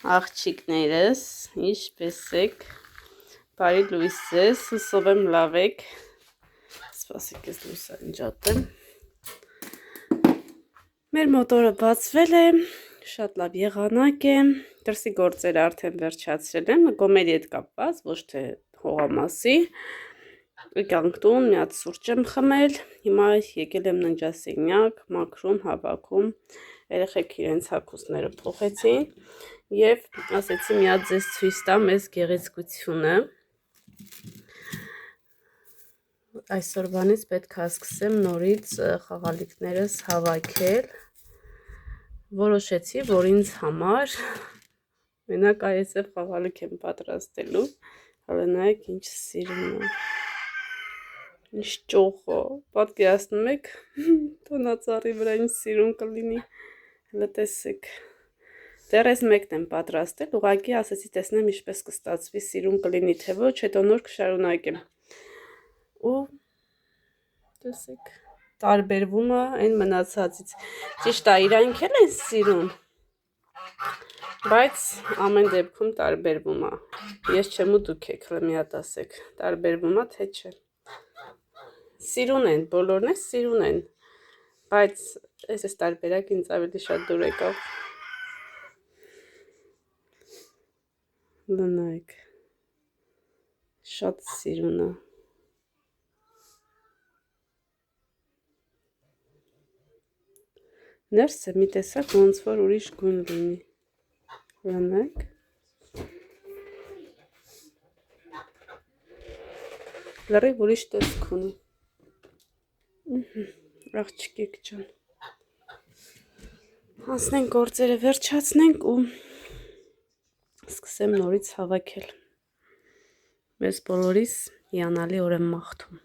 աղջիկներս, ինչպես եք, բարի լույս ես, հուսով եմ լավ եք, սպասեք ես լույսը ընջատեմ, մեր մոտորը բացվել է, շատ լավ եղանակ է, դրսի գործերը արդեն վերջացրել եմ, գոմերի հետ կապված, ոչ թե հողամասի, եկանք տուն, մի հատ սուրճ եմ խմել, հիմա եկել եմ ննջասենյակ, մաքրում, հավաքում, երեխեք իրենց հագուստները փոխեցին և ասեցի մի հատ ձեզ ցույց տամ այս գեղեցկությունը։ Այսօրվանից պետք է սկսեմ նորից խաղալիքներս հավաքել։ Որոշեցի, որ ինձ համար մենակ այսև խաղալիք եմ պատրաստելու, հələ նայեք ինչ սիրուն է, ինչ ճոխ է, պատկերացնում եք տոնածառի վրա ինչ սիրուն կլինի, հələ տեսեք, դեռ ես մեկն եմ պատրաստել, ուղղակի ասեցի տեսնեմ ինչպես կստացվի, սիրուն կլինի թե ոչ, հետո նոր կշարունակեմ, ու տեսեք, տարբերվում է այն մնացածից, ճիշտ է իրանք էլ են սիրուն, բայց ամեն դեպքում տարբերվում է, ես չեմ ու դուք եք, հələ մի հատ ասեք, տարբերվում է թե չէ, սիրուն են, բոլորն է սիրուն են, բայց այս տարբերակ ինձ ավելի շատ դուր եկավ, լնայք, շատ սիրուն է, ներսը մի տեսակ ոնց որ ուրիշ գույն լինի, լնայք, լրիվ ուրիշ տեսք ունի, աղջիկեք ջան, հանցնենք գործերը վերջացնենք ու սկսեմ նորից հավաքել, մեզ բոլորիս հիանալի օր եմ մաղթում։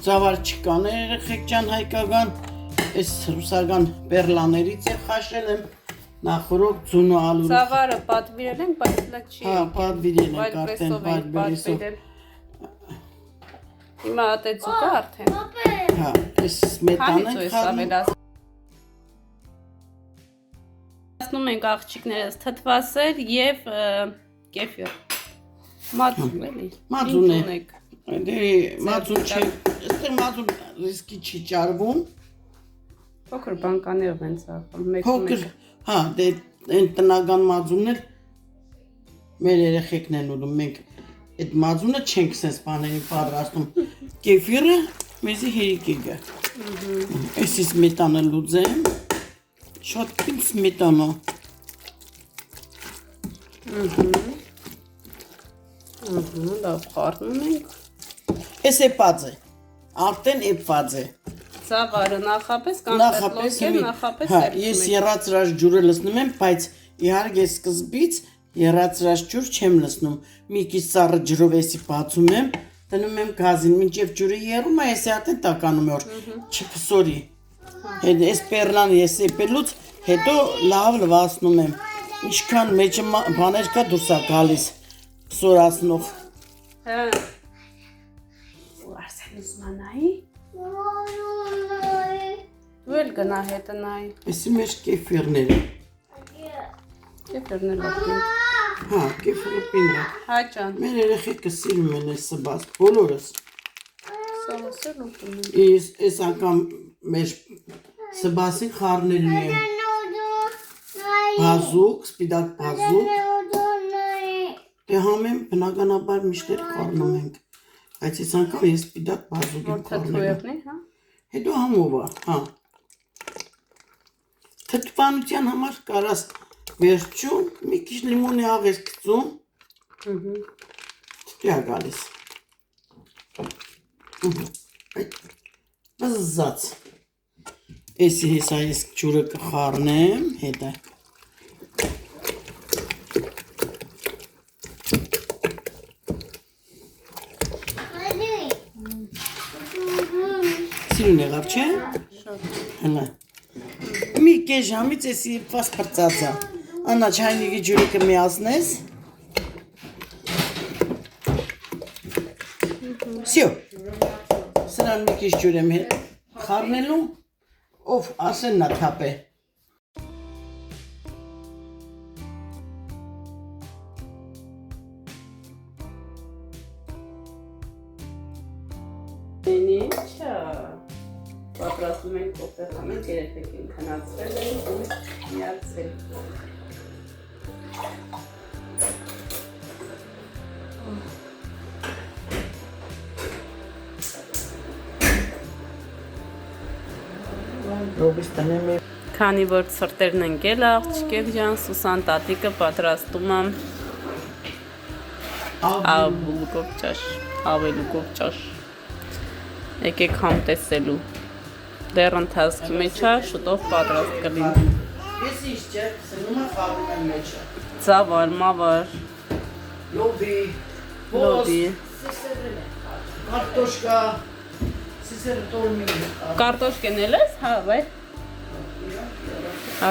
Ծավալ չկան երեխեք ջան հայկական, այս ռուսական պերլաներից է խաշել եմ, նախորոք ձունու ալուրը։ Ծավարը պատվիրել ենք, բայց լա չի։ Հա, պատվիրել ենք արդեն, պատվիրեսով։ Հիմա ատեցու կա արդեն։ Հա, այս սմետան ենք խառնում։ Ասնում ենք աղջիկներս թթվասեր և կեֆիր։ Մածուն էլի։ Մածուն է։ Դե մածուն չէ, այստեղ մածուն ռիսկի չի ճարվում։ Փոքր բանկաներով են ծախում, փոքր, հա, դե այն տնական մածունն էլ մեր երեխեքն են ուտում, մենք այդ մածունը չենք սենց բաներին պատրաստում, կեֆիրը մեզի հերիք է գա։ Այսի սմետանը լուծեմ, շատ պինչ սմետանա։ Լավ խառնում ենք։ Էս էպած է, արդեն էպված է։ Ծավարը նախապես կանպետլոք եմ, նախապես էպում եմ։ Ես եռացրած ջուրը լսնում եմ, բայց իհարկե սկզբից եռացրած ջուր չեմ լսնում։ Մի քիչ սառը ջրով էսի բացում եմ, դնում եմ գազին, մինչև ջուրը եռում է, էսի հատ է տականում է, որ չփսորի։ Հետ էս պերլան ես էպելուց հետո լավ լվացնում եմ։ Ինչքան մեջը բաներ կա դուրս է գալիս փսորացնող։ Հա։ Ու Արսեն ուզում է նայի։ Դու էլ գնա հետը նայի։ Էսի մեր կեֆիրները։ Կեֆիրն էլ ապինք։ Հա, կեֆիրը պինն է։ Հա ջան։ Մեր երեխեքը սիրում են այս սբաս, բոլորս։ Սովորս էլ ուտում են։ Այս անգամ մեր սբասին խառնելու եմ բազուկ, սպիտակ բազուկ։ Դե համեմ բնականաբար միշտ խառնում ենք, բայց այս անգամ ես սպիտակ բազուկ եմ խառնելու։ Հա։ Հետո համով է, հա։ Թթվանության համար կարաս վերջում մի քիչ լիմոնի աղեր գցում։ Թթվի է գալիս։ Բզզած։ Էսի հեսա ես ջուրը կխառնեմ հետը։ Սիրուն եղավ, չէ։ Հələ։ Մի կես ժամից էսի պաս պրծածա։ Անա չայնիգի ջուրը կմիացնես։ Սյո։ Սրան մի կես ջուր եմ խառնելու, ով ասեն նա թապ է։ Ինչա, պատրաստում ենք կոպտեղ ամենք երեխեքին քնացրել են ու միացել։ Քանի որ սրտերն են գել աղջիկեր ջան, Սուսան տատիկը պատրաստում եմ ավելուկով ճաշ։ Եկեք համ տեսելու։ Դեռ ընթացքի մեջ է, շուտով պատրաստ կլինի։ Ես ինչ չէ, սնում եմ խաղում եմ մեջը։ Ծավալ, մավար, լոբի, կարտոշկա, սիսերը տորմի։ Կարտոշկեն էլ ես, հա, վայ։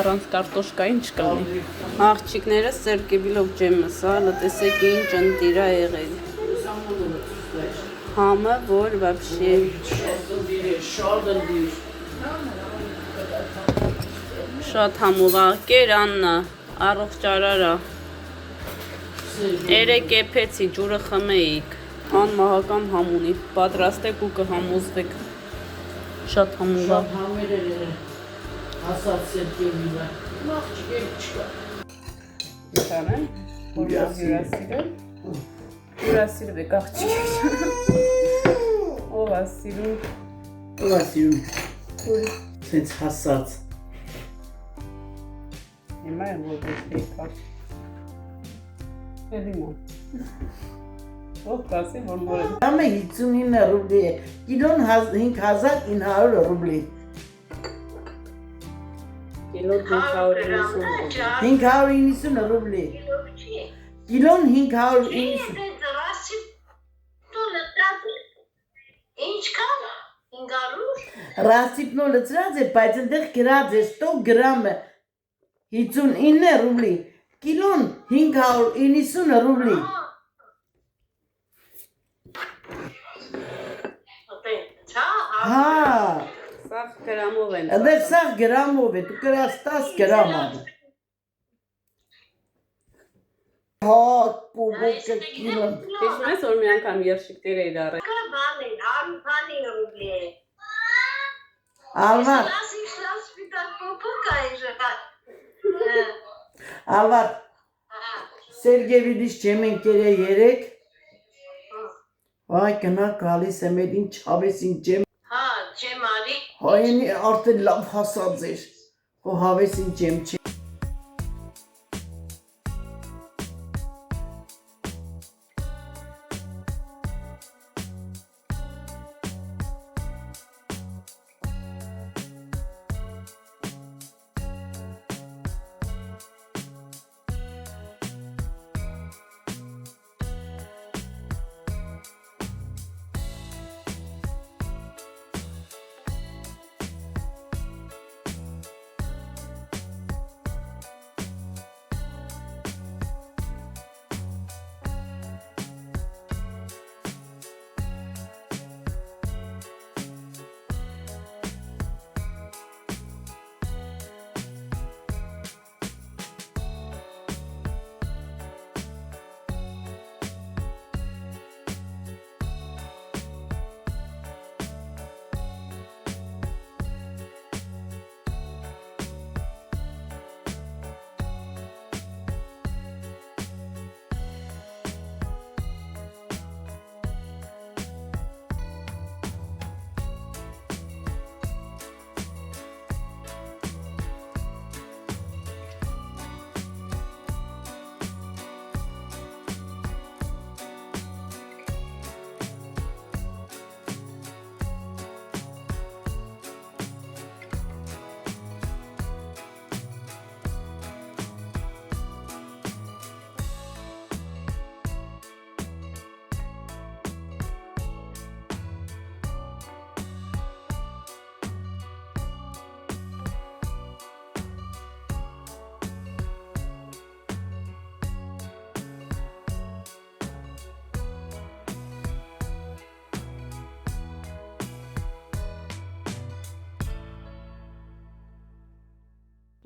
Առանց կարտոշկա ինչ կլինի։ Աղջիկները սերկեվիլով ջեմս, հա, լտեսեք ինչ ընտիրա եղել։ Համը, որ վաբշե։ Շատ համովա, կեր Աննա, առողջարարա։ Երեք եփեցի, ջուրը խմեիք։ Անմահական համ ունի, պատրաստեք ու կհամոզվեք։ Շատ համովա։ Ասած սերկևիլը, մաղջիկ էլ չկա։ Իշխանեն, որ հյուրասիրել։ Հյուրասիրվ եք աղջիկ։ Ով ասիրում։ Ով ասիրում։ Սենց հասած։ Հիմա եմ որպես եկավ։ Էլիմա։ Ով կասի, որ մոր եմ։ Համը 59 ռուբլի է, կիլոն 5900 ռուբլի։ Կիլոն 590 590 ռուբլի։ Կիլոն 590։ Ինչքան 500 Ռասիպնո լծրած է, բայց ընդեղ գրած է 100 գրամը 59 ռուբլի, կիլոն 590 ռուբլի։ Հա, Սաղ գրամով են։ ընդեղ սաղ գրամով է, դու գրած 10 գրամ ադը։ Հա, պուբոկը կիլոն։ Հիշում ես, որ մի անգամ երշիկներ էիր առել։ բան է, 100 ռուբլի է։ Ալվար, Ալվար, Սերգևիլից չեմ ընկերը 3, Այ կնա գալիս եմ էլ ինչ հավեսին ջեմ, Հա, ջեմ արի։ հայենի արդեն լավ հասած էր, հո հավեսին ջեմ չէ։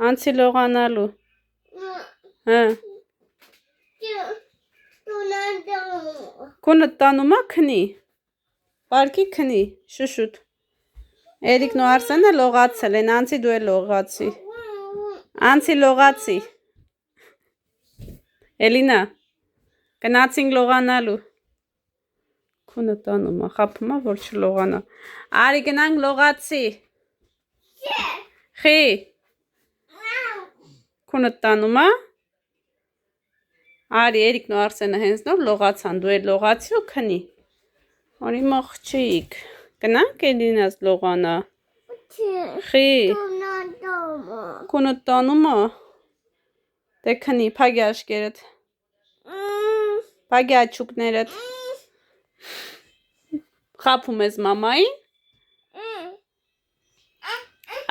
Անցի լողանալու։ Հա։ Քունը տանում է քնի։ Պարկի քնի, շուշուտ։ Էրիկն ու Արսենը լողացել են, անցի դու էլ լողացի։ Անցի լողացի։ Էլինա, գնացինք լողանալու։ Քունը տանում է, խափում է, որ չլողանա։ Արի գնանք լողացի։ Խի։ Քունը տանում է։ Արի Էրիկն ու Արսենը հենց նոր լողացան, դու էլ լողացի ու քնի։ Արի մաղջիկ, գնանք Էլինաս լողանա։ Խի։ Քունը տանում է։ Դե քնի, փագի աշկերդ։ Փագի աչուկներդ։ Խափում ես մամային։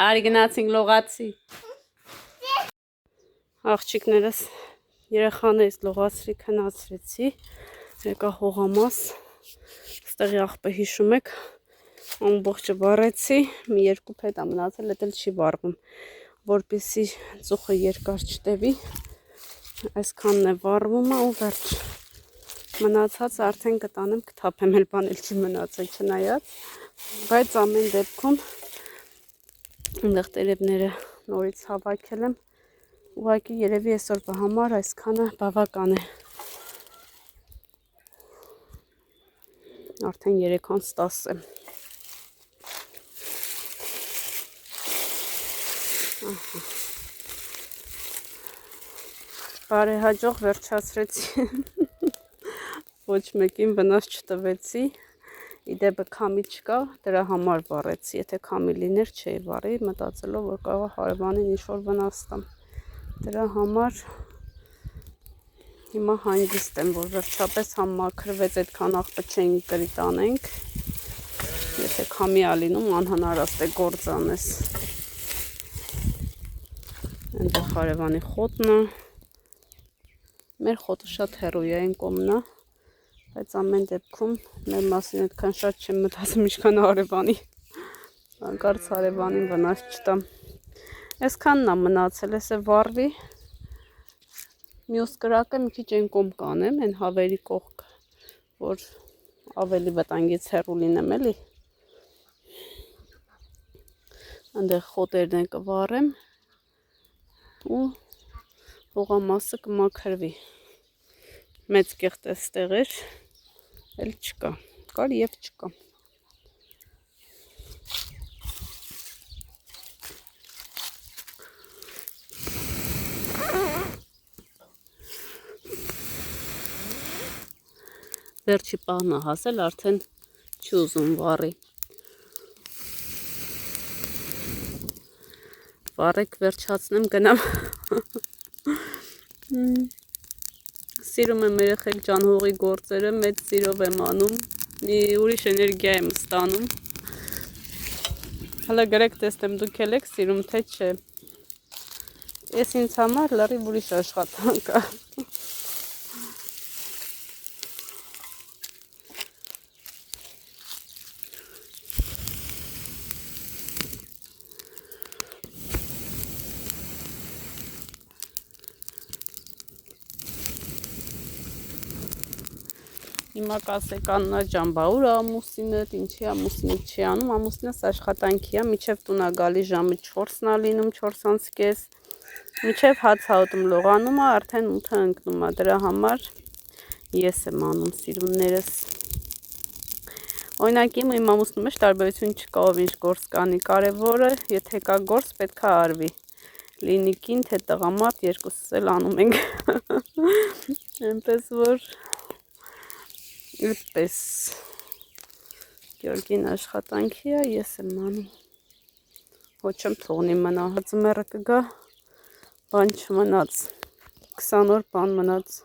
Արի գնացինք լողացի։ Աղջիկներս երեխաներից լողացրի, քնացրեցի։ Եկա հողամաս։ Ստեղի աղբը հիշում եք, ամբողջը վառեցի, մի երկու փետ մնացել, դա էլ չի վառվում, որպեսզի ծուխը երկար չտևի, այսքանն է վառվում ու վերջ։ Մնացած արդեն կտանեմ, կթափեմ, էլ բան էլ չի մնացել չնայած, բայց ամեն դեպքում այնտեղ տերևները նորից հավաքել եմ, ուղղակի երևի այսօրվա համար այսքանը բավական է։ Արդեն 3:10 է։ Բարեհաջող վերջացրեցի։ Ոչ մեկին վնաս չտվեցի։ Իդեպը քամի չկա, դրա համար վառեցի։ Եթե քամի լիներ, չէի վառի, մտածելով, որ կարող հարևանին ինչ-որ վնաս տամ։ Դրա համար հիմա հանգիստ եմ, որ վերջապես համակրվեց, այդքան աղբը չենք գրի տանենք։ Եթե քամի ա լինում, անհնարաստ է գործ անես։ Այնտեղ հարևանի խոտն է։ Մեր խոտը շատ հեռու է այն կողմն է, բայց ամեն դեպքում մեր մասին այդքան շատ չեմ մտածում, ինչքան հարևանի։ Հանկարծ հարևանին վնաս չտամ։ Այսքանն է մնացել, էսե վառվի։ Մյուս կրակը մի քիչ այն կողմ կանեմ, այն հավերի կողք, որ ավելի վտանգից հեռու լինեմ էլի։ Այնտեղ խոտերն կվառեմ ու հողամասը կմաքրվի։ Մեծ կեղտ էստեղ էր, էլ չկա, կար և չկա։ Վերջի պահն է հասել, արդեն չի ուզում վառի։ Վառեք վերջացնեմ, գնամ։ Սիրում եմ երեխեք ջան հողի գործերը, մեծ սիրով եմ անում, մի ուրիշ էներգիա եմ ստանում։ Հələ գրեք տեսնեմ դուք էլ եք սիրում, թե չէ։ Ես ինձ համար լրիվ ուրիշ աշխատանք է։ Հիմա կասեք Աննա ջան, բա ուր ամուսինդ, ինչի ամուսինը չի անում, ամուսինս աշխատանքի է, մինչև տուն է գալիս ժամը 4-ն է լինում, 4:30, մինչև հաց հատում լողանում է, արդեն 8-ը ընկնում է, դրա համար ես եմ անում սիրուններս։ Օրինակ իմ ամուսնու մեջ տարբերություն չկա, ով ինչ գործ կանի, կարևորը, եթե կա գործ, պետք է արվի։ Լինի կին, թե տղամարդ, երկուսս էլ անում ենք։ Այնպես որ Այդպես Գյորգին աշխատանքի է, ես եմ անում։ Ոչ եմ թողնի մնա, ձմեռը կգա, բան չմնաց, 20 օր բան մնաց։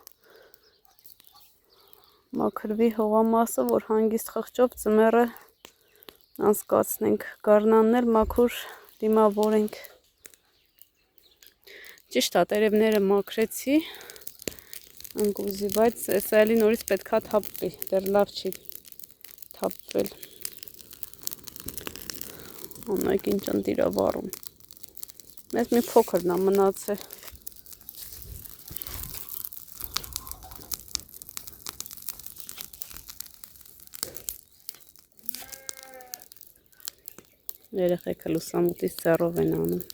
Մաքրվի հողամասը, որ հանգիստ խղճով ձմեռը անցկացնենք, գարնանն էլ մաքուր դիմավորենք։ Ճիշտ է, տերևները մաքրեցի, ընկուզի, բայց էսա էլի նորից պետքա թափվի, դեռ լավ չի թափվել։ Անայք ինչ ընտիր է վառում։ Մեզ մի փոքրն է մնացել։ Երեխեքը լուսամուտից ձեռով են անում։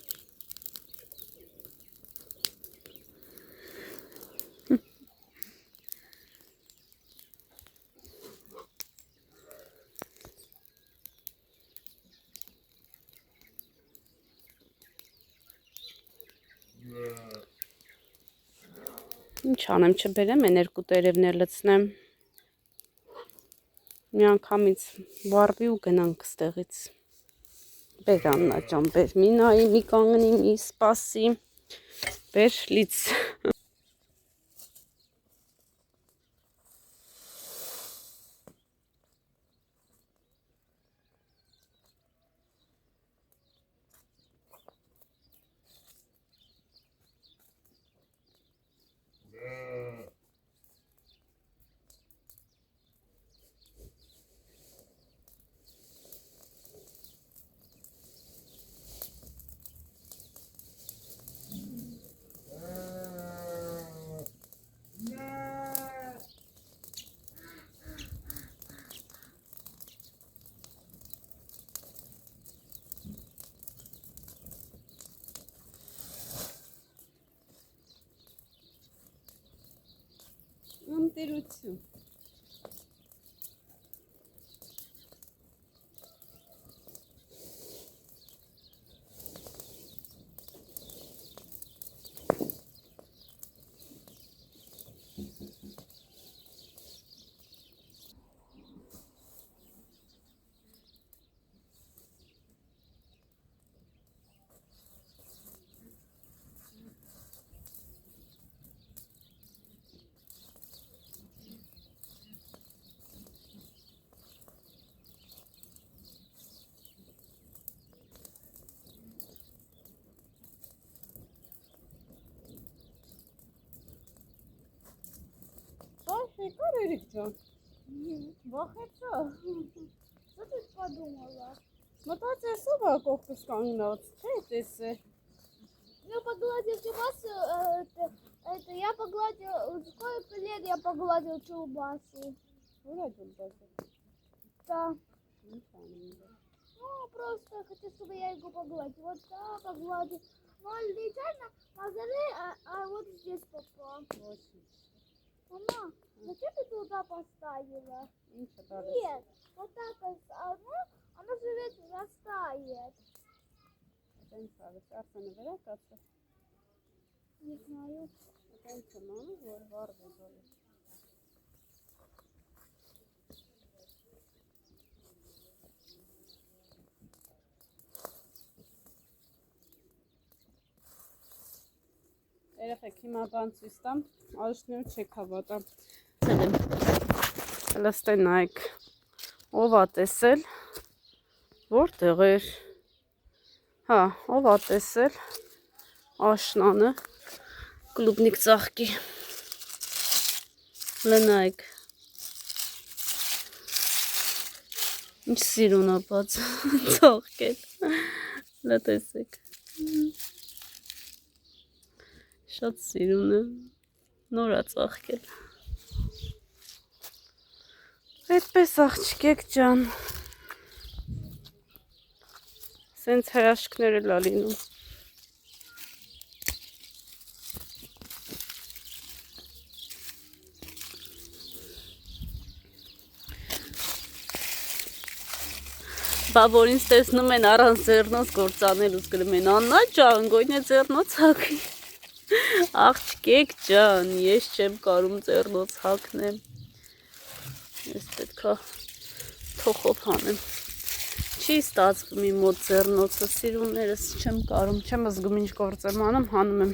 Ինչ անեմ, չբերեմ, են երկու տերևներ լցնեմ։ Մի անգամից վառվի ու գնանք ստեղից։ Բեր Աննա ջան, բեր, մի նայի, մի կանգնի, մի սպասի, բեր լից։ Ընտերություն։ Եկար Էրիկ ջան։ Վախեցա։ Что ты подумала? Մտածես ով է կողքս կանգնած, չէ՞ տեսե։ Я погладил Чубасу, я погладил, сколько лет я погладил Чубасу? Ուր է ջուլբասը։ Да. Ինչ անում է։ Ну, просто хочу, чтобы я его погладил. Вот так погладил. Но летально, вот здесь попал. Мама, зачем ты туда поставила? Ինչ է տալիս։ Нет, вот так, она живет, растает. Տենց արես, Արսենը վերա կացը։ Не знаю. Տենց եմ անում, որ վառվի բոլը։ Երեխեք, հիմա բան ցույց տամ, աշնիվ չեք հավատա։ Հլստե նայեք, ով ա տեսել, որտեղ էր, հա, ով ա տեսել աշնանը, կլուբնիկ ծաղկի, լնայեք, ինչ սիրուն ա բաց ծաղկել, լտեսեք, շատ սիրուն է, նոր ա ծաղկել, այդպես աղջկեք ջան, սենց հրաշքներ էլ ա լինում, բա որ ինձ տեսնում են առանց ձեռնոց գործանելուց գրում են Աննա ջան, գոյնե ձեռնոց հագի, աղջկեք ջան, ես չեմ կարում ձեռնոց հագնեմ, ես պետքա թոխով հանեմ, չի ստացվում իմ մոտ ձեռնոցը, սիրուններս չեմ կարում, չեմ զգում ինչ գործ եմ անում, հանում եմ,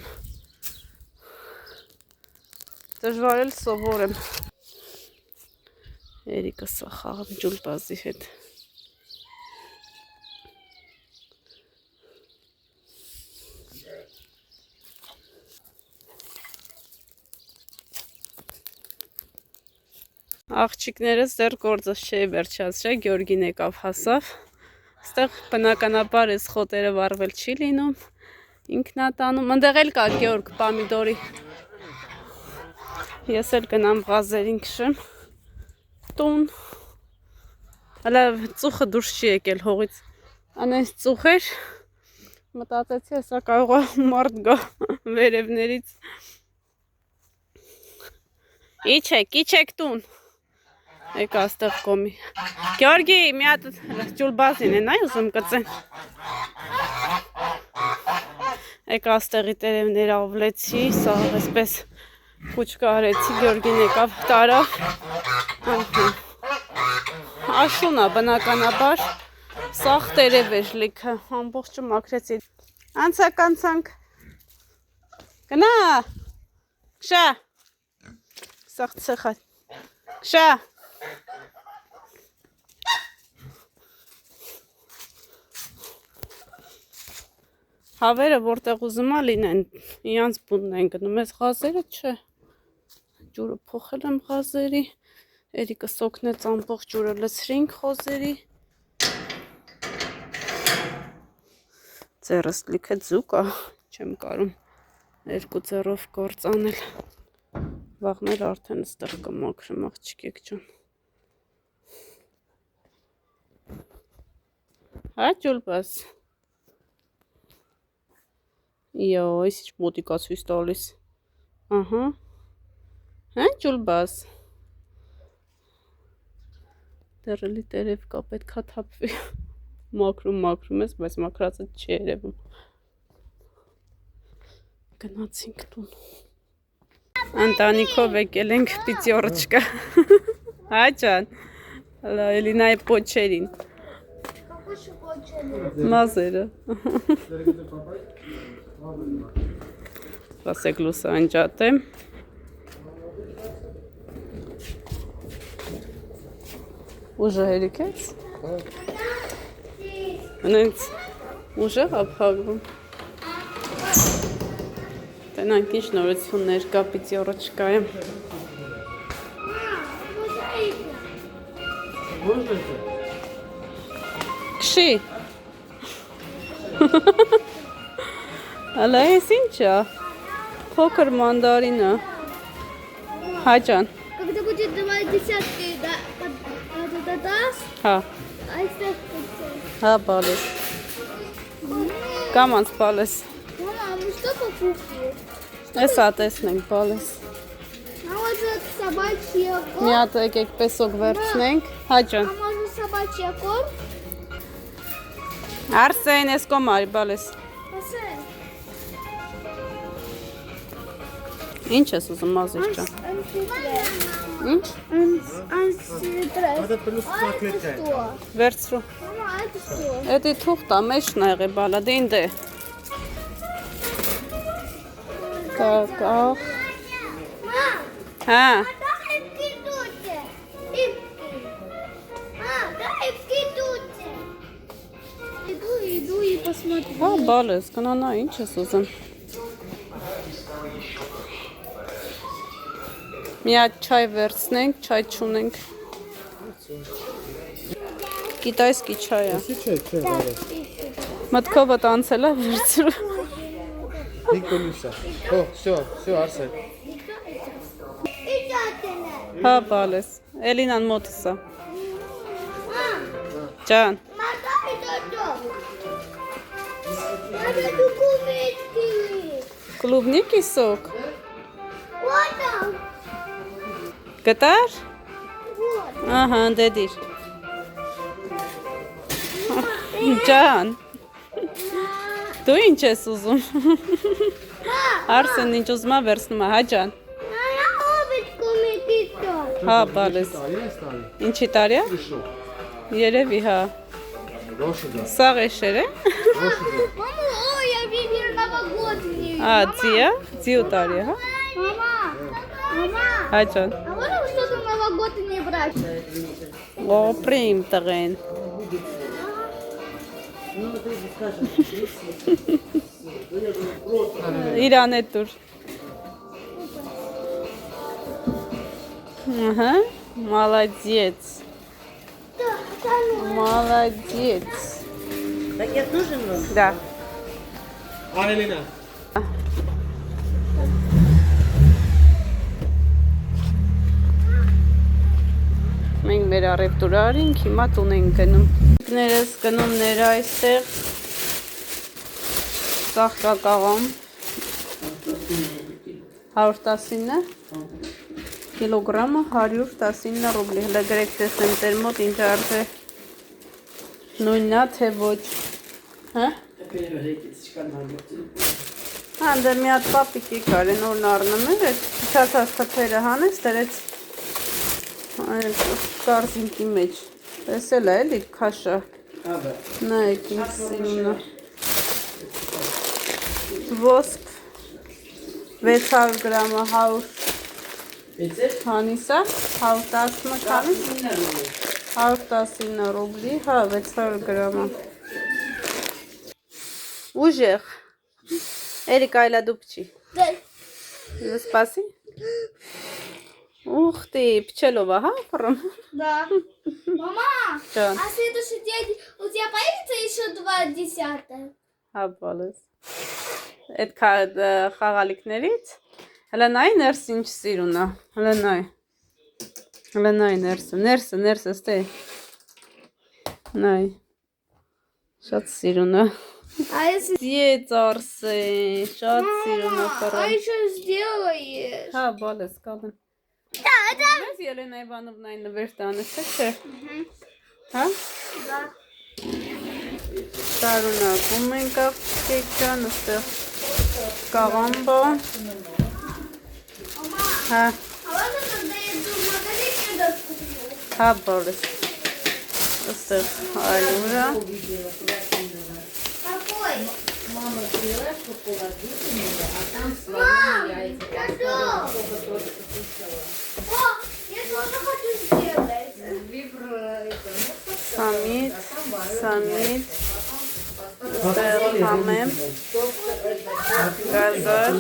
դժվար էլ սովոր եմ, Էրիկը սա խաղում ջուլբազի հետ, աղջիկներս դեռ գործս չէի վերջացրել, Գյորգին եկավ հասավ, ստեղ բնականաբար ես խոտերը վառվել չի լինում, Ինքնատանում, ընդեղ էլ կա Գեորգ պամիդորի։ Ես էլ գնամ գազերին քշեմ։ Տուն։ Հələ ծուխը դուրս չի եկել հողից։ Անես ծուխ էր։ Մտածեցի, հեսա կարող է մարդ գա վերևներից։ Իչեք տուն։ Եկա աստեղ կոմի։ Գեորգի, մի հատ ջուլբազին են, այ ուզում կծեն։ Եկա աստեղի տերևներ ավլեցի, սա այսպես կուչկա արեցի, Գեորգին եկավ տարավ։ Աշուն է բնականաբար, սաղ տերև էր լիքը, ամբողջը մաքրեցի։ Անցանք։ Գնա։ Քշա։ Սաղ ցխա։ Քշա։ Հավերը որտեղ ուզում է լինեն, իրանց բունն են գնում, ես գազերը չէ, ջուրը փոխել եմ գազերի, Էրիկը սոքնեց ամբողջ ջուրը լցրինք խոզերի, ձեռս լիքը ձուկ է, չեմ կարում երկու ձեռով գործ անել, վաղներ արդեն ստեղ կմաքրեմ աղջիկեք ջան, հա ջուլբաս, Yo, այս ինչ մոտիկա ցույց տալիս։ Ահա։ Հա, ջուլբաս։ Դեռելի տերև կա, պետքա թափվի։ Մաքրում ես, բայց մաքրածը չի երևում։ Գնացինք տուն։ Անտանիքով եկել ենք պիծյորոչկա։ Հա ջան։ Հələ Էլինայի պոչերին։ Մազերը։ Սպասեք լուսը անջատեմ։ Ուժը հերիքեց։ Անենց ուժը հապաղվում։ Տնանք ինչ նորություններ կա պիծյորոչկայում։ Քշի։ Հələ ես ինչ է, փոքր մանդարինը, հա ջան, Когда будет давать десятки, да, даст, հա, а если... հա բալես, կամ անց բալես, Мама, мы что покупили? ես ատեսնենք բալես, А может собачья մի корм? հատ եկեք պեսոք վերցնենք, հա ջան, А может собачья корм? Արսեն ես կոմարի բալես, Посмотри. ինչ ես ուզում մազիր ջան, ինչ, Это плюс А это что? վերցրու, Мама, а это что? էդի թուղթա մեջն ա եղի բալա, դե ինդ է, կակա, հա, Да, ипки тут. Ипки. А, да, ипки тут. Иду и посмотрю. հա բալես, կնանա, ինչ ես ուզում, մի հատ չայ վերցնենք, չայ չունենք, կիտայսկի չայ է, մտքովդ անցել է վերցրու, Николюша. О, все, Арсен. հա բալես, Էլինան մոտս է, ջան, Надо документы. կլուբնիկի սոկ, Вот там. գտար, Вот. ահա, դեդիր, ջան, դու ինչ ես ուզում, Արսեն ինչ ուզում է վերցնում է, հա ջան, Надо овечку метиться. հա բալես, ինչի տարի է, երևի հա, սաղ էշեր է, Мама, ой, я видел новогодний. ա ձիա, ձիու տարի է, հա, Мама, հա ջան, а можно что-то новогоднее брать? օպրիմ տղեն, իրան է տուր, ահա, молодец, молодец, Так я тоже много. да, Անելինա։ Մենք մեր առևտուրը արինք, հիմա տուն ենք գնում։ Ներս գնումներ այստեղ ծաղկակաղամ 119 կիլոգրամը 119 ռուբլի։ Հələ գրեք տեսնեմ տեր մոտ ինչ արժե նույնն է թե ոչ։ Հա? Հա, դե մի հատ պապիկի կար, այն օրն առնում էր, այդ փչացած թփերը հանեց, դրեց կարզինքի մեջ։ Տեսել է էլի քաշա։ Նայեք ինչ սիրունը։ Ոսկ 600 գրամը 100 հանիսա, 110 քանիս 119 ռուբլի, հա 600 գրամը։ Ուժեղ։ Էրիկ այլադուպչի։ Спаси. Ух ты, пчелова, ага, прям. Да. Мама, Что? а следующий день у тебя появится еще 2 десятка? Հա, բալես։ Այդ խաղալիքներից հələ նայ ներս ինչ սիրուն է։ Հələ նայ ներսը ստե։ Նայ։ Շատ սիրուն է։ А если... Ծարսե, շատ սիրուն է А ֆռան։ еще сделаешь? Հա, բալես կալն։ Да, да. Ես Ելենա Իվանովնային նվեր տանես, չէ՞։ Հա։ Да. Շարունակում ենք աղջիկ ջան, այստեղ կաղամբա։ Հա, А ладно, когда я иду в магазин, я доску куплю. հա բորես։ Այստեղ այլուրա։ Какой? Мама взяла шоколадку, а там Мам, слоеные яйца. я Там что? только кушала. О, я тоже хочу сделать. Սամիտ, այստեղ համեմ, գազար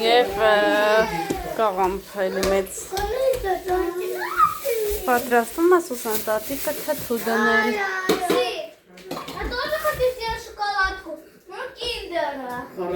և կաղամբ այլի մեծ պատրաստում է Սուսան տատիկը թթու դնել։ Я тоже хочу сделать шоколадку. Ну, киндера. Ну,